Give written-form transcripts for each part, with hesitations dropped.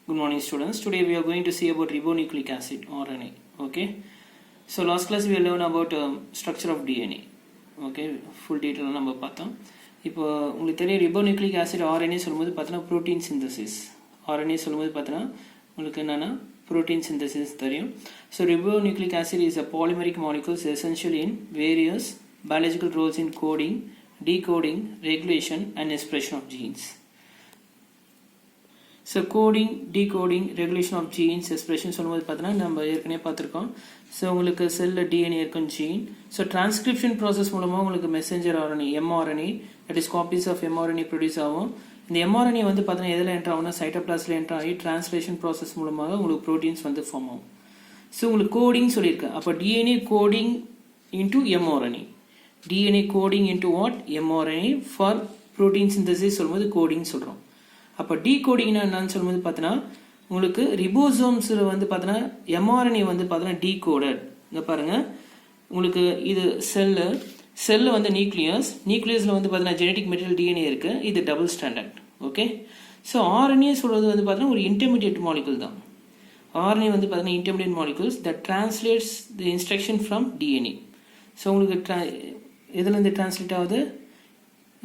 Good morning students. Today we are going to see about ribonucleic acid RNA. Okay. So last class we learned about structure of DNA. Okay. Full detail நம்ம பார்த்தோம். இப்போ உங்களுக்கு தெரியும் ribonucleic acid RNA சொல்லும்போது பார்த்தீங்கன்னா protein synthesis. RNA சொல்லும்போது பார்த்தீங்கன்னா உங்களுக்கு என்னன்னா protein synthesis தெரியும். So ribonucleic acid is a polymeric molecules essential in various biological roles in coding, decoding, regulation and expression of genes. So coding, decoding, regulation of genes, expression சொல்லும்போது பார்த்தீங்கன்னா நம்ம ஏற்கனவே பார்த்துருக்கோம். ஸோ உங்களுக்கு செல்லில் டிஎன்ஏ இருக்கும் gene. So transcription process மூலமாக உங்களுக்கு messenger RNA mRNA that is copies of mRNA produce ஆகும். இந்த mRNA வந்து பார்த்தீங்கன்னா எதில் என்ட்ரு ஆகும்னா சைட்டோபிளாஸ்டில் என்ட்ரு ஆகி டிரான்ஸ்லேஷன் ப்ராசஸ் மூலமாக உங்களுக்கு ப்ரோட்டீன்ஸ் வந்து ஃபார்ம் ஆகும். ஸோ உங்களுக்கு கோடிங் சொல்லியிருக்கேன். அப்போ DNA coding into mRNA. DNA coding into what mRNA for protein synthesis சொல்லும்போது கோடிங் சொல்கிறோம். அப்போ டீகோடிங்னா என்னன்னு சொல்லும்போது பார்த்தீங்கன்னா உங்களுக்கு ரிபோசோம்ஸில் வந்து பார்த்தீங்கன்னா mRNA வந்து பார்த்தீங்கன்னா டீகோடட். இங்கே பாருங்கள் உங்களுக்கு இது செல்லு வந்து நியூக்ளியஸில் வந்து பார்த்தீங்கன்னா ஜெனட்டிக் மெட்டீரியல் டிஎன்ஏ இருக்குது. இது double standard. Okay. So RNA சொல்கிறது வந்து பார்த்தீங்கன்னா ஒரு இன்டர்மீடியட் மாலிகுல் தான். RNA வந்து பார்த்தீங்கன்னா intermediate molecules that translates the instruction from DNA. So உங்களுக்கு எதுலேருந்து டிரான்ஸ்லேட் ஆகுது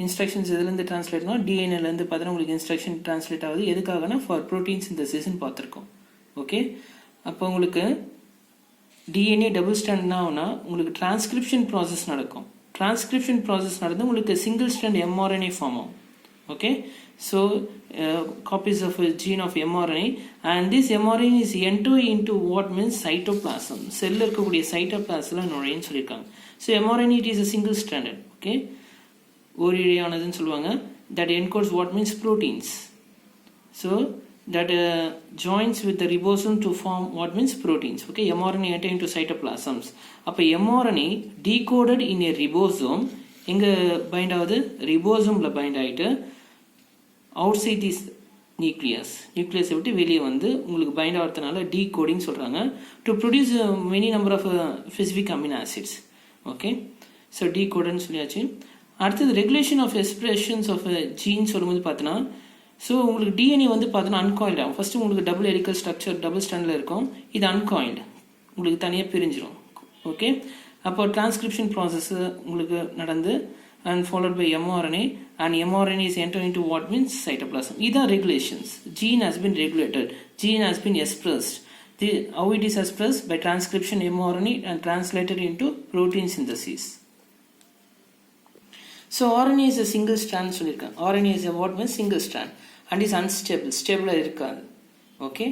இன்ஸ்ட்ரக்ஷன்ஸ் எதுலேருந்து டிரான்ஸ்லேட்னா டிஎன்ஏலேருந்து பார்த்தீங்கன்னா உங்களுக்கு இன்ஸ்ட்ரக்ஷன் டிரான்ஸ்லேட் ஆகுது. எதுக்காகனா ஃபார் ப்ரோட்டீன் சிந்தசிஸ்ன்னு பார்த்துருக்கோம். ஓகே. அப்போ உங்களுக்கு டிஎன்ஏ டபுள் ஸ்டாண்ட்னா ஆகுனா உங்களுக்கு டிரான்ஸ்கிரிப்ஷன் ப்ராசஸ் நடக்கும். டிரான்ஸ்கிரிப்ஷன் ப்ராசஸ் நடந்து உங்களுக்கு சிங்கிள் ஸ்டாண்ட் mRNA ஃபார்ம் ஆகும். Okay. So copies of gene of mRNA and this mRNA is enter into what means cytoplasm. செல்லில் இருக்கக்கூடிய சைட்டோபிளாஸில் நுழைன்னு சொல்லியிருக்காங்க. So mRNA it is a single standard. Okay. ஓரிழையானதுன்னு சொல்லுவாங்க. that encodes what means proteins. So that joins with the ribosome to form what means proteins. Okay. mRNA enter into cytoplasms. அப்போ mRNA decoded in a ribosome எங்கே bind ஆகுது ரிபோசோமில் bind ஆகிட்டு outside this நியூக்ளியஸை விட்டு வெளியே வந்து உங்களுக்கு பைண்ட் ஆகிறதுனால டீகோடிங் சொல்கிறாங்க to produce many number of specific amino acids. Okay. So டீகோடன்னு சொல்லியாச்சு. அடுத்தது regulation of expressions of gene சொல்லும்போது பார்த்தோன்னா ஸோ உங்களுக்கு டிஎன்ஏ வந்து பார்த்தோன்னா அன்காயில்டு ஆகும். ஃபஸ்ட்டு உங்களுக்கு டபுள் ஹெலிக்கல் ஸ்ட்ரக்சர் டபுள் ஸ்டாண்டில் இருக்கும். இது அன்காயில்டு உங்களுக்கு தனியாக பிரிஞ்சிடும். ஓகே. அப்போ டிரான்ஸ்கிரிப்ஷன் ப்ராசஸ்ஸு உங்களுக்கு நடந்து and followed by mRNA and mRNA is enter into what means cytoplasm. இதுதான் regulations. Gene has been regulated. Gene has been expressed. How it is expressed by transcription mRNA and translated into protein synthesis. So RNA is a single strand சொல்லியிருக்கேன். RNA is a what means single strand and is unstable. ஸ்டேபிளாக இருக்காது. Okay.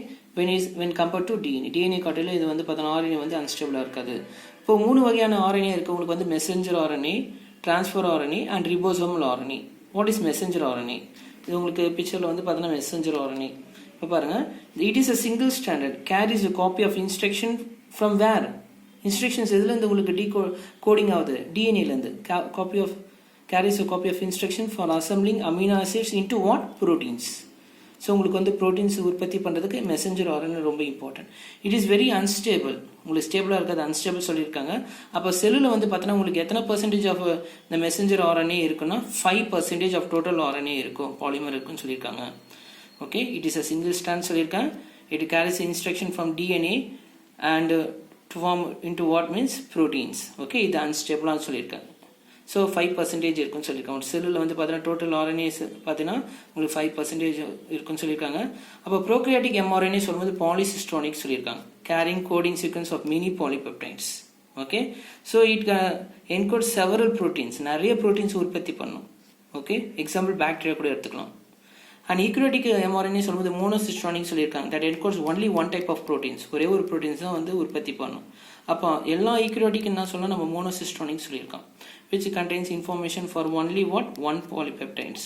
when compared to DNA காட்டில இது வந்து பார்த்தோன்னா RNA வந்து அன்ஸ்டேபிளாக இருக்காது. இப்போ 3 வகையான RNA இருக்குது. உங்களுக்கு வந்து messenger RNA, transfer RNA and ribosomal RNA. What is messenger RNA? இது உங்களுக்கு பிக்சரில் வந்து பார்த்தோன்னா மெசஞ்சர் RNA. இப்போ பாருங்கள் it is a single standard carries a copy of instruction from where? Instructions எதுலேருந்து உங்களுக்கு கோடிங் ஆகுது டிஎன்ஏலேருந்து. carries a copy of instruction for assembling amino acids into what? Proteins. So உங்களுக்கு வந்து ப்ரோட்டீன்ஸ் உற்பத்தி பண்ணுறதுக்கு மெசஞ்சர் RNA ரொம்ப important. It is very unstable. உங்களுக்கு ஸ்டேபிளாக இருக்காது, அன்ஸ்டேபிள் சொல்லியிருக்காங்க. அப்போ செல்லில் வந்து பார்த்தோன்னா உங்களுக்கு எத்தனை பர்சன்டேஜ் ஆஃப் இந்த மெசஞ்சர் RNA இருக்குன்னா 5% ஆஃப் டோட்டல் RNA இருக்கும், பாலிமர் இருக்குன்னு சொல்லியிருக்காங்க. Okay. It is a single stand சொல்லியிருக்கேன். It carries instruction from DNA and to form into what means proteins. Okay. இது அன்ஸ்டேபிளான்னு சொல்லியிருக்காங்க. ஸோ 5% இருக்குன்னு சொல்லியிருக்காங்க. ஒரு செல்லில் வந்து பார்த்தீங்கன்னா டோட்டல் RNAs பார்த்தீங்கன்னா உங்களுக்கு 5% இருக்குன்னு சொல்லியிருக்காங்க. அப்போ ப்ரோக்ரியாட்டிக் mRNA சொல்லும்போது பாலிசிஸ்டோனிக் சொல்லியிருக்காங்க. Carrying coding sequence of mini polypeptides. Okay. So it encode several proteins, நிறைய ப்ரோட்டீன்ஸ் உற்பத்தி பண்ணும். ஓகே. எக்ஸாம்பிள் பாக்டீரியா கூட எடுத்துக்கலாம். அண்ட் ஈக்ரோட்டிக் mRNA சொல்லும்போது மோனோசிஸ்டோனிக் சொல்லியிருக்காங்க. That encodes only one type of proteins, ஒரே ஒரு ப்ரோட்டீன்ஸ் தான் வந்து உற்பத்தி பண்ணும். அப்போ எல்லா ஈக்ரோட்டிக் என்ன சொல்லலாம் நம்ம மோனோசிஸ்டோனிக் சொல்லியிருக்கோம். which contains information for only what? One polypeptides.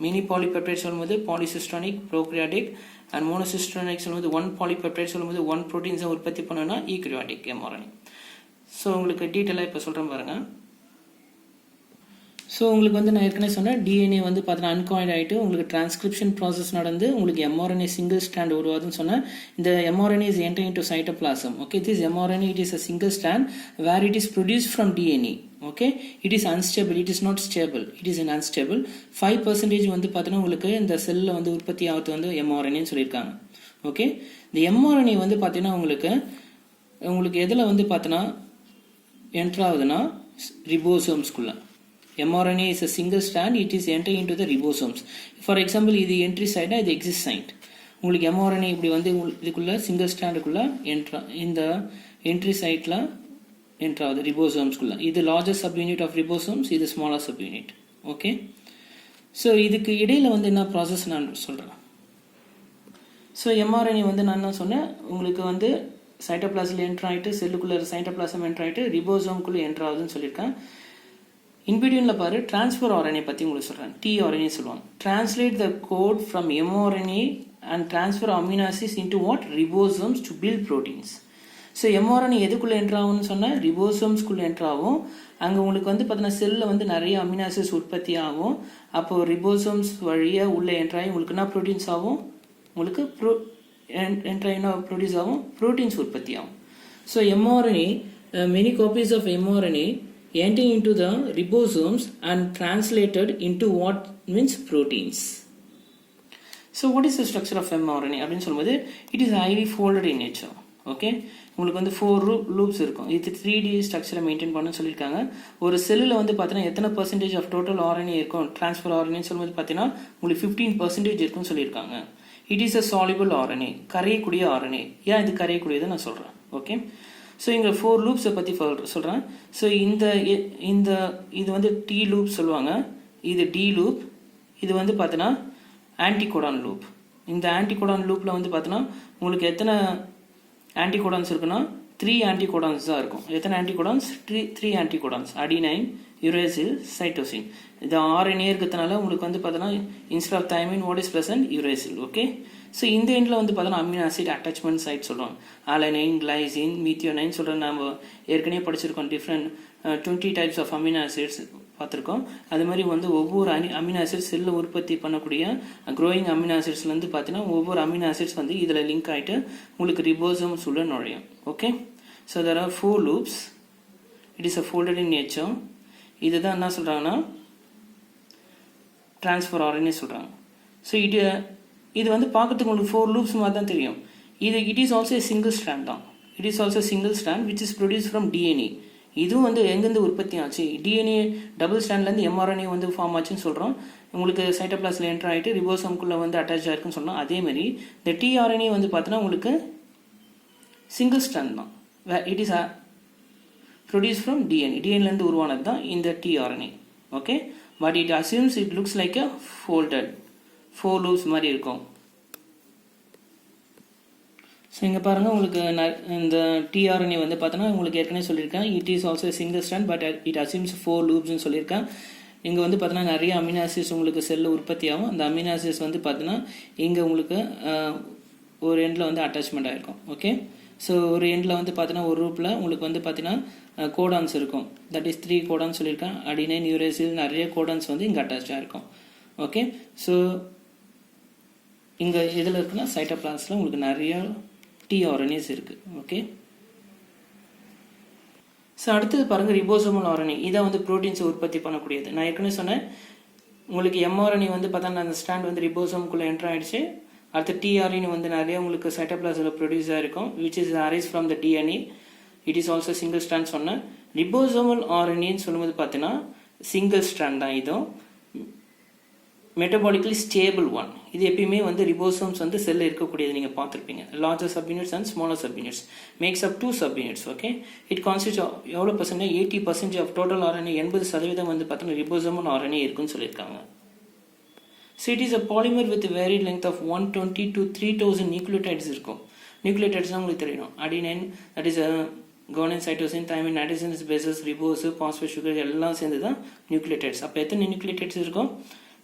Mini polypeptides சொல்லும்போது polycystonic, prokaryotic and monocystonic சொல்லும்போது one polypeptide சொல்லும்போது one proteins உற்பத்தி பண்ணணும்னா eukaryotic mRNA. ஸோ உங்களுக்கு டீட்டெயிலாக இப்போ சொல்கிறேன் பாருங்க. ஸோ உங்களுக்கு வந்து நான் ஏற்கனவே சொன்னேன் டிஎன்ஏ வந்து பார்த்தீங்கன்னா அன்காயில்ட் ஆகிட்டு உங்களுக்கு டிரான்ஸ்கிரிப்ஷன் ப்ராசஸ் நடந்து உங்களுக்கு mRNA சிங்கிள் ஸ்டாண்ட் உருவாதுன்னு சொன்னேன். இந்த mRNA is entering into cytoplasm. Okay, this mRNA it is a single strand where it is produced from DNA. Okay, it is unstable, it is not stable, it is an unstable. 5% வந்து பார்த்தீங்கன்னா உங்களுக்கு இந்த செல்லில் வந்து உற்பத்தி ஆகிறது வந்து mRNAன்னு சொல்லியிருக்காங்க. ஓகே, இந்த mRNA வந்து பார்த்தீங்கன்னா உங்களுக்கு எதில் வந்து பார்த்தீங்கன்னா என்ட்ரு ஆகுதுன்னா ரிபோசோம்ஸ்குள்ள. mRNA is a single strand, it is entering into the ribosomes. For example, இது entry site, இது exit site. உங்களுக்கு mRNA இப்படி வந்து இதுக்குள்ள சிங்கிள் ஸ்டாண்டுக்குள்ள இந்த என்ட்ரி சைட்ல என்ட்ரு ஆகுது ரிபோசோம்ஸ்குள்ள. இது largest sub unit of ribosomes, இது smaller sub unit. Okay, so இதுக்கு இடையில வந்து என்ன ப்ராசஸ் நான் சொல்கிறேன். ஸோ mRNA வந்து நான் என்ன சொன்னேன், உங்களுக்கு வந்து சைட்டோபிளாஸில் என்ட்ரு ஆகிட்டு செல்லுக்குள்ளே சைட்டோபிளாசம் என்ட்ரு ஆகிட்டு ரிபோசோம்குள்ளே என்ட்ரு ஆகுதுன்னு சொல்லியிருக்கேன். இன்பிட்வீனில் பாரு டிரான்ஸ்ஃபர் RNA பற்றி உங்களுக்கு சொல்கிறேன். tRNA சொல்லுவாங்க. Translate the code from mRNA and transfer amino acids into what ribosomes to build proteins. So mRNA எதுக்குள்ளே என்ட்ரு ஆகும்னு சொன்னால் ரிபோசோம்ஸ்குள்ளே என்ட்ரு ஆகும். அங்கே உங்களுக்கு வந்து பார்த்தீங்கன்னா செல்லில் வந்து நிறைய அமினோ ஆசிட்ஸ் உற்பத்தி ஆகும். அப்போது ரிபோசோம்ஸ் வழியாக உள்ளே என்ட்ராகி உங்களுக்கு என்ன ப்ரோட்டீன்ஸ் ஆகும், உங்களுக்கு என்ட்ராகினா ப்ரொடியூஸ் ஆகும், ப்ரோட்டீன்ஸ் உற்பத்தி ஆகும். So mRNA, many copies of mRNA entering into the ribosomes and translated into what means proteins. So what is the structure of mRNA அப்படின்னு சொல்லும்போது it is highly folded in nature. Okay, உங்களுக்கு வந்து 4 loops இருக்கும். இது 3D ஸ்ட்ரக்சரை maintain பண்ணணும்னு சொல்லியிருக்காங்க. ஒரு செல்லில் வந்து பார்த்தீங்கன்னா எத்தனை பர்சன்டேஜ் ஆஃப் டோட்டல் RNA இருக்கும் டிரான்ஸ்ஃபர் RNA சொல்லும்போது பார்த்தீங்கன்னா உங்களுக்கு 15% இருக்குன்னு சொல்லியிருக்காங்க. It is a soluble RNA, கரையக்கூடிய RNA. ஏன் இது கரையக்கூடியதை நான் சொல்கிறேன். ஓகே, ஸோ இங்கே 4 லூப்ஸை பற்றி சொல்கிறேன். ஸோ இது வந்து T லூப் சொல்லுவாங்க, இது D லூப், இது வந்து பார்த்தீங்கன்னா ஆன்டிகோடான் லூப். இந்த ஆன்டிகோடான் லூப்பில் வந்து பார்த்தீங்கன்னா உங்களுக்கு எத்தனை ஆன்டிகோடான்ஸ் இருக்குன்னா 3 ஆன்டிகோடான்ஸ் தான் இருக்கும். எத்தனை anticodons? 3 anticodons, adenine, uracil, cytosine. இது RNA இருக்கிறதுனால உங்களுக்கு வந்து பார்த்தீங்கன்னா instead of thymine what is present uracil. Okay, so இந்த எண்டில் வந்து பார்த்தோன்னா அமினோ ஆசிட் அட்டாச்மெண்ட் சைட் சொல்லுவாங்க. அலனைன், கிளைசின், மீத்தியோனைன் சொல்கிற நம்ம ஏற்கனவே படிச்சிருக்கோம். Different 20 types of amino acids பார்த்துருக்கோம். அது மாதிரி வந்து ஒவ்வொரு அமினோ ஆசிட்ஸ் செல்லில் உற்பத்தி பண்ணக்கூடிய க்ரோயிங் அமினோ ஆசிட்ஸ்லேருந்து பார்த்தீங்கன்னா ஒவ்வொரு அமினோ ஆசிட்ஸ் வந்து இதில் லிங்க் ஆகிட்டு உங்களுக்கு ரிபோசோம்ஸ் உள்ள நுழையும். Okay, so there are 4 loops. It is a folded in nature. இதுதான் என்ன சொல்கிறாங்கன்னா டிரான்ஸ்ஃபர் RNA சொல்கிறாங்க. ஸோ இது வந்து பார்க்கறதுக்கு உங்களுக்கு 4 லூப்ஸ் மாதிரி தான் தெரியும். It is also single strand தான். It is also single strand which is produce from DNA. இதுவும் வந்து எங்கேருந்து உற்பத்தி ஆச்சு, DNA டபுள் ஸ்டாண்ட்லேருந்து mRNA வந்து ஃபார்ம் ஆச்சுன்னு சொல்கிறோம். உங்களுக்கு சைட்டோபிளாஸில் என்ட்ரு ஆகிட்டு ரிபோசோம்குள்ளே வந்து அட்டாச் ஆகிருக்குன்னு சொல்லலாம். அதேமாதிரி இந்த tRNA வந்து பார்த்தோன்னா உங்களுக்கு சிங்கிள் ஸ்ட்ராண்ட் தான். இட் இஸ் ப்ரொடியூஸ் ஃப்ரம் டிஎன்ஏலேருந்து உருவானது தான் இந்த tRNA. Okay, but it assumes it looks like a folded 4 loops மாதிரி இருக்கும். ஸோ இங்கே பாருங்கள், உங்களுக்கு இந்த tRNA வந்து பார்த்தோன்னா உங்களுக்கு ஏற்கனவே சொல்லியிருக்கேன். It is also single strand but it assumes 4 லூப்ஸ்னு சொல்லியிருக்கேன். இங்கே வந்து பார்த்தோன்னா நிறைய அமினோ ஆசிட்ஸ் உங்களுக்கு செல்லில் உற்பத்தி ஆகும். அந்த அமினோ ஆசிட்ஸ் வந்து பார்த்தோன்னா இங்கே உங்களுக்கு ஒரு எண்டில் வந்து அட்டாச்மெண்ட் ஆகிருக்கும். ஓகே, ஸோ ஒரு எண்டில் வந்து பார்த்தீங்கன்னா ஒரு ரூப்பில் உங்களுக்கு வந்து பார்த்தீங்கன்னா கோடான்ஸ் இருக்கும். தட் இஸ் 3 கோடான்ஸ் சொல்லியிருக்கேன். அடினைன், யூரேசில், நிறைய கோடான்ஸ் வந்து இங்கே அட்டாச்சாக இருக்கும். ஓகே, ஸோ இங்கே இதில் இருக்குன்னா சைட்டோபிளாஸில் உங்களுக்கு நிறைய tRNAs இருக்குது. ஓகே, ஸோ அடுத்தது பாருங்கள் ரிபோசோமல் RNA. இதை வந்து ப்ரோட்டீன்ஸை உற்பத்தி பண்ணக்கூடியது. நான் ஏற்கனவே சொன்னேன் உங்களுக்கு mRNA வந்து பார்த்தா அந்த ஸ்டாண்ட் வந்து ரிபோசோம்குள்ளே என்ட்ரு ஆகிடுச்சு. அடுத்து tRNA வந்து நிறைய உங்களுக்கு சைட்டோபிளாஸில் ப்ரொடியூஸ் ஆகிருக்கும் which is arise from the DNA. It is also single strand சொன்னேன். ரிபோசோமல் RNAன்னு சொல்லும்போது பார்த்தீங்கன்னா சிங்கிள் ஸ்ட்ராண்ட் தான். இதுவும் மெட்டபாலிக்கலி ஸ்டேபிள் ஒன். இது எப்பயுமே வந்து ரிபோசோம்ஸ் வந்து செல்லில் இருக்கக்கூடியது நீங்கள் பார்த்துருப்பீங்க. Larger subunits and smaller subunits makes up 2 subunits. Okay, it constitute எவ்வளோ பர்சன்டேஜ்? 80% of total RNA. 80% வந்து பார்த்தீங்கன்னா ரிபோசோமல் RNA இருக்குன்னு சொல்லியிருக்காங்க. So it is a polymer with a varied length of 120 to 3000 nucleotides இருக்கும். நியூக்ளியோடைட்ஸ் தான் உங்களுக்கு தெரியணும். Adenine, that is guanine, cytosine, thymine, nitrogen bases, ribose, phosphate, sugar எல்லாம் சேர்ந்து தான் நியூக்ளியோடைட்ஸ். அப்போ எத்தனை நியூக்ளியோடைட்ஸ் இருக்கும்?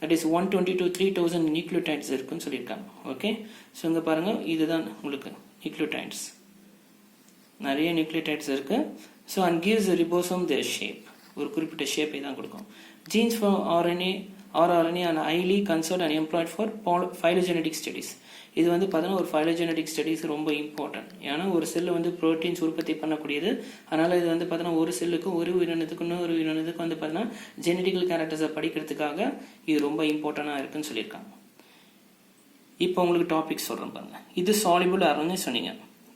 தட் இஸ் 120 to 3000 நியூக்ளியோடைட்ஸ் இருக்குன்னு சொல்லியிருக்காங்க. ஓகே, ஸோ இங்கே பாருங்கள், இதுதான் உங்களுக்கு நியூக்ளியோடைட்ஸ். நிறைய நியூக்ளியோடைட்ஸ் இருக்குது. So and gives ribosome their shape. ஒரு குறிப்பிட்ட ஷேப்பை தான் கொடுக்கும். Genes for RNA are highly conserved and employed for phylogenetic studies. இது வந்து பார்த்தீங்கன்னா ஒரு phylogenetic ஸ்டடீஸ் ரொம்ப இம்பார்ட்டன்ட். ஏன்னா ஒரு செல்லு வந்து ப்ரோட்டீன்ஸ் உற்பத்தி பண்ணக்கூடியது. அதனால் இது வந்து பார்த்தீங்கன்னா ஒரு செல்லுக்கும் ஒரு உயிரினத்துக்கு இன்னொரு உயிரினத்துக்கு வந்து பார்த்தீங்கன்னா ஜெனட்டிக்கல் கேரக்டர்ஸை படிக்கிறதுக்காக இது ரொம்ப இம்பார்ட்டண்டாக இருக்குன்னு சொல்லியிருக்காங்க. இப்போ உங்களுக்கு டாபிக் சொல்கிறேன் பாருங்க. இது சாலிபிள் RNA சொன்னீங்க,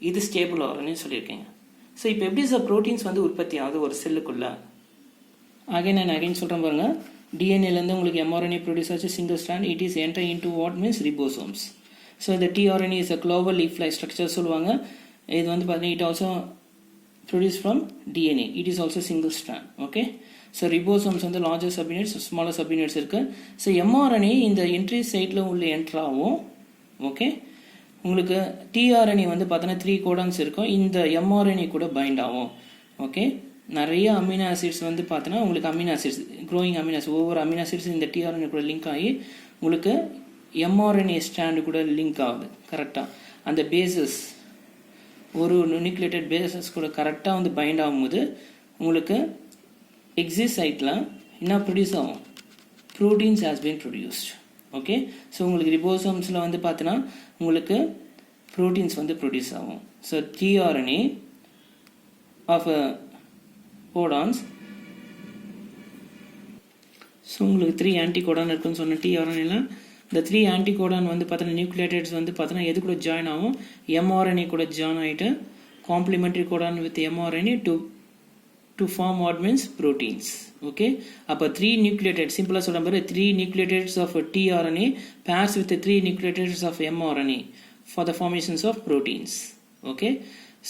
இது ஸ்டேபிள் RNA சொல்லியிருக்கீங்க. ஸோ இப்போ எப்படி சார் ப்ரோட்டீன்ஸ் வந்து உற்பத்தி ஆகுது ஒரு செல்லுக்குள்ளே? அகைன் சொல்கிறேன் பாருங்க. டிஎன்ஏலேருந்து உங்களுக்கு mRNA ப்ரொடியூஸ் ஆச்சு, single strand. It is enter into what means ribosomes. So இந்த tRNA is a clover leaf like structure சொல்லுவாங்க. இது வந்து பார்த்தீங்கன்னா it also produce from DNA. It is also single strand. Okay. So ribosomes வந்து larger subunits, smaller subunits இருக்குது. So mRNA இந்த entry சைட்டில் உள்ள என்ட்ரு ஆகும். ஓகே. உங்களுக்கு tRNA வந்து பார்த்தீங்கன்னா 3 கோடான்ஸ் இருக்கும். இந்த mRNA கூட பைண்ட் ஆகும். ஓகே. நிறைய அமினோ ஆசிட்ஸ் வந்து பார்த்தீங்கன்னா உங்களுக்கு amino acids, growing amino acids, ஒவ்வொரு அமினோ ஆசிட்ஸ் இந்த tRNA கூட லிங்க் ஆகி உங்களுக்கு mRNA ஸ்டாண்டு கூட லிங்க் ஆகுது. கரெக்டாக அந்த பேசஸ், ஒரு நியூக்ளியேட்டட் பேசஸ் கூட கரெக்டாக வந்து பைண்ட் ஆகும்போது உங்களுக்கு எக்ஸிட் சைட்டில் என்ன ப்ரொடியூஸ் ஆகும்? Proteins has been produced. Okay. So உங்களுக்கு ரிபோசோம்ஸில் வந்து பார்த்தீங்கன்னா உங்களுக்கு ப்ரோட்டீன்ஸ் வந்து ப்ரொடியூஸ் ஆகும். So tRNA of codons. So உங்களுக்கு 3 ஆன்டிகோடான் இருக்குன்னு சொன்ன tRNAல இந்த 3 ஆன்டிகோடான் வந்து பார்த்தீங்கன்னா நியூக்ளியேட்டட்ஸ் வந்து பார்த்தீங்கன்னா எது கூட ஜாயின் ஆகும்? mRNA கூட ஜாயின் ஆகிட்டு complementary codon with mRNA to form what means proteins. Okay. அப்போ 3 நியூக்ளியேட்டட், சிம்பிளாக சொல்கிற மாதிரி 3 nucleotides of tRNA pairs with 3 nucleotides of mRNA for the formations of proteins. Okay.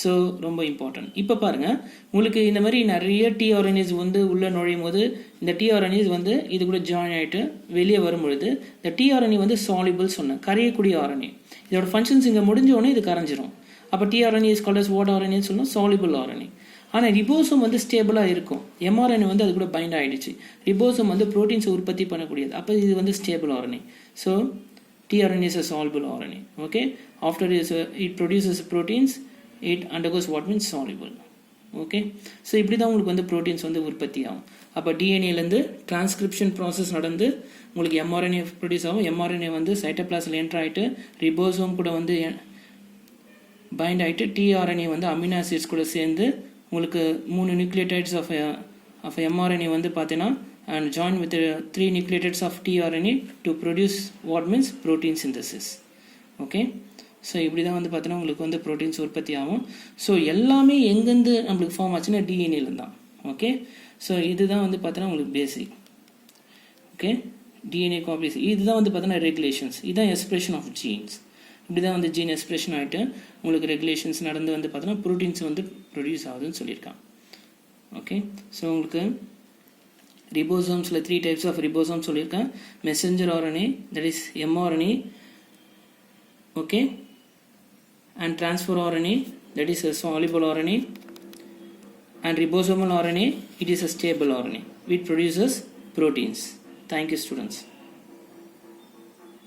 So ரொம்ப இம்பார்ட்டன்ட். இப்போ பாருங்கள், உங்களுக்கு இந்த மாதிரி நிறைய tRNAs வந்து உள்ளே நுழையும் போது இந்த tRNAs வந்து இது கூட ஜாயின் ஆகிட்டு வெளியே வரும்பொழுது இந்த tRNA வந்து சாலிபிள் சொன்னேன், கரையக்கூடிய RNA. இதோட ஃபங்க்ஷன்ஸ் இங்கே முடிஞ்சோடனே இது கரைஞ்சிரும். அப்போ tRNA is called as what RNA சொன்னோம்? Soluble RNA. ஆனால் ரிபோசோம் வந்து ஸ்டேபிளாக இருக்கும். mRNA வந்து அது கூட பைண்ட் ஆகிடுச்சு. ரிபோசோம் வந்து ப்ரோட்டீன்ஸை உற்பத்தி பண்ணக்கூடியது. அப்போ இது வந்து stable RNA. So tRNA is a soluble RNA. Okay. After it produces proteins, it undergoes what means soluble. Okay. So இப்படி தான் உங்களுக்கு வந்து ப்ரோட்டீன்ஸ் வந்து உற்பத்தி ஆகும். அப்போ டிஎன்ஏலேருந்து டிரான்ஸ்கிரிப்ஷன் ப்ராசஸ் நடந்து உங்களுக்கு mRNA ப்ரொடியூஸ் ஆகும். mRNA வந்து சைட்டோபிளாஸில் என்டர் ஆகிட்டு ரிபோசோம் கூட வந்து பைண்ட் ஆகிட்டு tRNA வந்து அமினோ ஆசிட்ஸ் கூட சேர்ந்து உங்களுக்கு 3 நியூக்ளியோடைட்ஸ் ஆஃப் mRNA வந்து பார்த்தீங்கன்னா and join with the 3 nucleotides of tRNA to produce what means protein synthesis. Okay. So இப்படி தான் வந்து பார்த்தீங்கன்னா உங்களுக்கு வந்து ப்ரோட்டீன்ஸ் உற்பத்தி ஆகும். ஸோ எல்லாமே எங்கேருந்து நம்மளுக்கு ஃபார்ம் ஆச்சுன்னா டிஎன்ஏலேருந்து தான். ஓகே. ஸோ இதுதான் வந்து பார்த்தீங்கன்னா உங்களுக்கு பேசிக். ஓகே. டிஎன்ஏ காப்பீஸ் இதுதான் வந்து பார்த்தீங்கன்னா ரெகுலேஷன்ஸ். இதுதான் எக்ஸ்பிரஷன் ஆஃப் ஜீன்ஸ். இப்படி தான் வந்து ஜீன் எக்ஸ்பிரஷன் ஆகிட்டு உங்களுக்கு ரெகுலேஷன்ஸ் நடந்து வந்து பார்த்தீங்கன்னா ப்ரோட்டீன்ஸ் வந்து ப்ரொடியூஸ் ஆகுதுன்னு சொல்லியிருக்காங்க. ஓகே. ஸோ உங்களுக்கு ribosomes 3 types of ribosomes சொல்லியிருக்கேன். messenger RNA, that is mRNA, okay, and transfer RNA, that is a soluble RNA, and ribosomal RNA, it is a stable RNA which produces proteins. Thank you students.